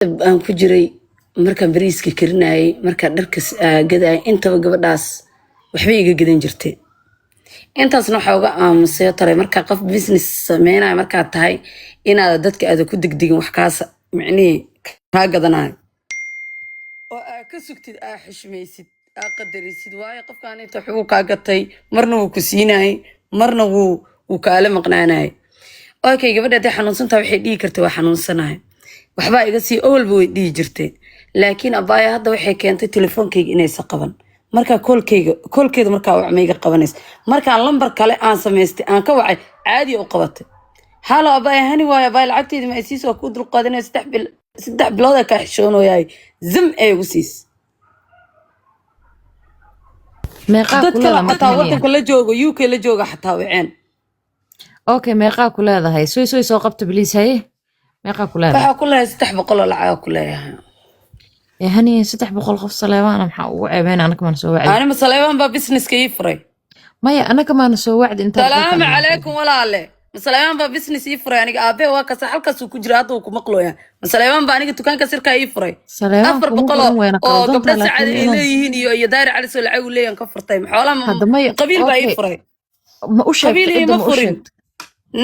aan ku jiray markaan bariiska karinayay markaan dharka gaday intaba gabadhaas waxba iga gadan jirtay intaasna waxa uga aamusay taray marka qof business sameynay marka tahay inaad dadka aad ku degdegin wax kaas macnii ka gadanayo oo aad ka sugtid aad xishmaysid aad qadarisid waayo qofkaan inta xuquuq ka gatay marna wuu ku siinay marna wuu kaala maqnaanay okay gabadha xanuunsantaa waxay dhigi kartay waa xanuunsanahay waxba iga sii awalba way dhigi jirtay laakiin abaaya hadda waxay keentay telefoonkayga inay qaban marka koolkeeda marka wax ma iga qabanayso marka lambar kale aan sameystay aan ka wacay caadi oo qabatay halo abaaya hani waaya abaaya lacagteedii ma isiis oo ku dul qaadanay 3 bilood ka xishoonayaay zam ay ugu siis meeqa kula ma taa wadanka la joogo UK la jooga xataa waceen okay meeqa kula leedahay soo qabta biliis hay meeqa kula leedahay waxa kula 300 lacag kula yahay هني 700 qof Saleebaan maxaa ugu ceebeen anaka ma soo wacdi ana Saleebaan ba business ka ifray maya anaka ma soo wacdi inta salaam alaykum walaale Saleebaan ba business ifray aniga aabe waa ka halkaas ku jira hadda ku maqlooya Saleebaan ba aniga dukaanka sirka ifray Saleebaan oo gabdha saacad ay leeyihiin iyo daari cali soo lacag u leeyan ka furtay xoolaha qabiil ba ifray ma u sheegtay ma furin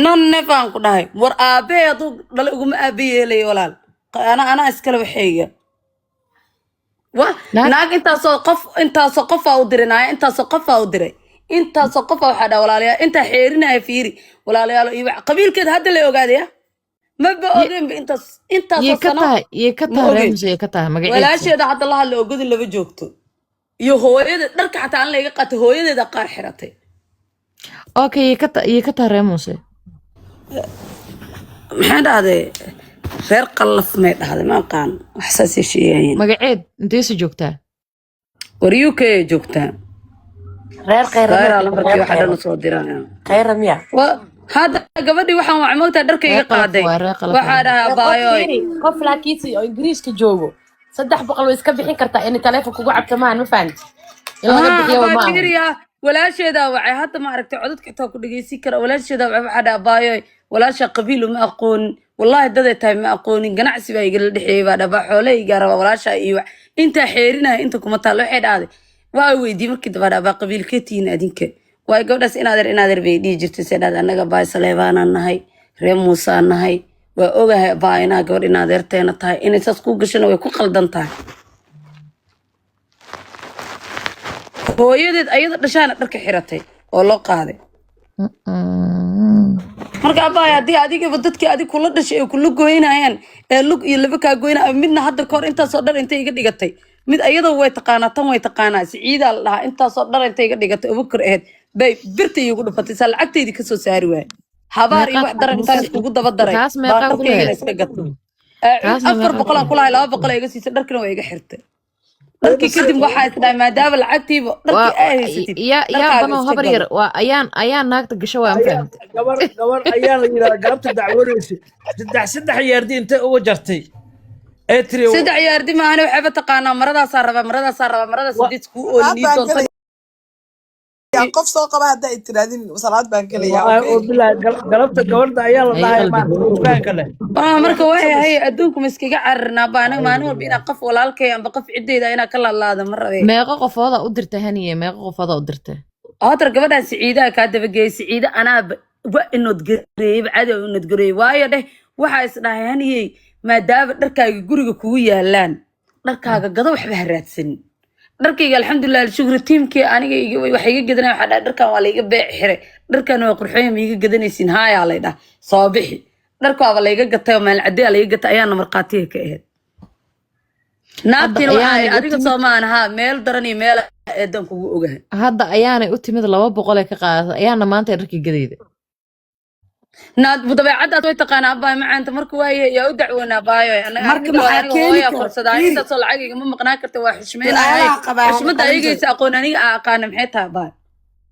non nevan ku dhahay war aabe adu dal ugu ma aabe yeelay walaal ana iskala waxayga naag intaasoo qof u dirinaya intaasoo qof u diray intaasoo qof waxa dhaa walaalayaal inta xeerinaya fiiri walaalayaal iyo qabiilkeed hadda la ogaadaya ma ba ogeyn intaas sano ka tahay magaceeda walaasheeda hadda la hadla ogodin laba joogto iyo hooyada dharka xataa aan laga qaato hooyadeeda qaar xiratay okay ka tahay reemuse maxaa dhahday reer qallaf may dhahday ma aqaan wax saas sheeyeen magaceed intee soo joogtaa war UK joogtaa reer khayra lambarkii waxa dhan soo diraan khayra miya hada gabadhi waxaan wax moogtaa dharkayga qaaday waxa dhahaa baayo qof laakiisi oo Ingiriiska joogo 300 way iska bixin kartaa in telefoon kugu cabtamaan ma fahanti ilaga bixiyo ma walaasheeda waxay hadda ma aragtay codadka xitaa ku dhageysi kara walaasheeda waxa dhahaa baayo walaasha qabiil ma aqoon wallahi dad ay tahay ma aqoonin ganacsi baa iga dhixeeyay baa dhaba xooleyga raba walaasha iyo inta xeerinay inta kuma taalo waxay dhaaday waa weydii markii daba dhaba qabiilkeetiin adinka way gabdhaas inaadeer bay dhigi jirtay seedad anaga baay Saleebaan nahay reer Muuse nahay waa ogahay baayna gabadh inaadeerteena tahay inay saas ku gashana way ku qaldan tahay hooyadeed ayada dhashaana dharka xiratay oo loo qaaday marka abaay hadii adiga dadkii adiga kula dhashay ee kula gooynayaan ee lug iyo laba ka gooynaa midna hadda koor inta soo dhar intay iga dhigatay mid ayada way taqaana tan way taqaana Siciida la dhaha inta soo dhar intay iga dhigatay ugu kor aheed bay birta igu dhufatay sal lacagteedii ka soo saari waay habaar iyo wax daran inta isku daba daray baa iska gatay 400 kula 200 iga siisay dharkina way iga xirtay markii kadib waxa isdhaa maadaama lacagtiiba dharkii ay haysatid ya bano habar yar waa ayaan naagta gasho waa fahmtay gabar ayaan la yiraahdaa galabta dacwareysay saddex yaardi inta ugu jartay ee tiri saddex yaardi ma ana waxba taqaana maradaas maradaas did ku oolni doonta qof soo qaba hadda ay tiraadin salaad baan kaleeyaa oo bilaa galabta gabarda ayaa la dhahay ma baan kale marka way adduunku miskiga cararnaa baan maalin walba ina qof walaalkay amba qof cideeda ina ka laalaado mar rabe meeqa qofooda u dirtay haniye meeqa qofooda u dirtay hootar gabadha Siciida ka dabageey Siciida anaa waa inod gareey caadi oo inod gareey waayo dheh waxa is dhahay haniye maadaama dharkaaga guriga kugu yaalaan dharkaaga gado waxba haraadsan dharkayga alxamdulillah shukri teamkii aniga waxa iga gadanay waxa dhahay dharkan waa la iga beec xiray dharkan waa qurxoon ma iga gadanaysin haaya la dhahay soo bixi dharka waa la iga gatay meel cadee la iga gatay ayaana marqaatiga ka ahayd naabtina waxa adiga Soomaanaha meel daran iyo meel eedan kugu ogahay hadda ayaanay u timid 200 ka qaaday ayaana maanta dharkii gadayda naad dabeecadaad way taqaana abaay macaanta marka waaye yaa u dacwoona baayo marka maxaa keeni kartaa inta soo lacag iga ma maqnaa kartaa waa xushmeynaa xushmada ayagaysa aqoon aniga aqaan maxay tahay baay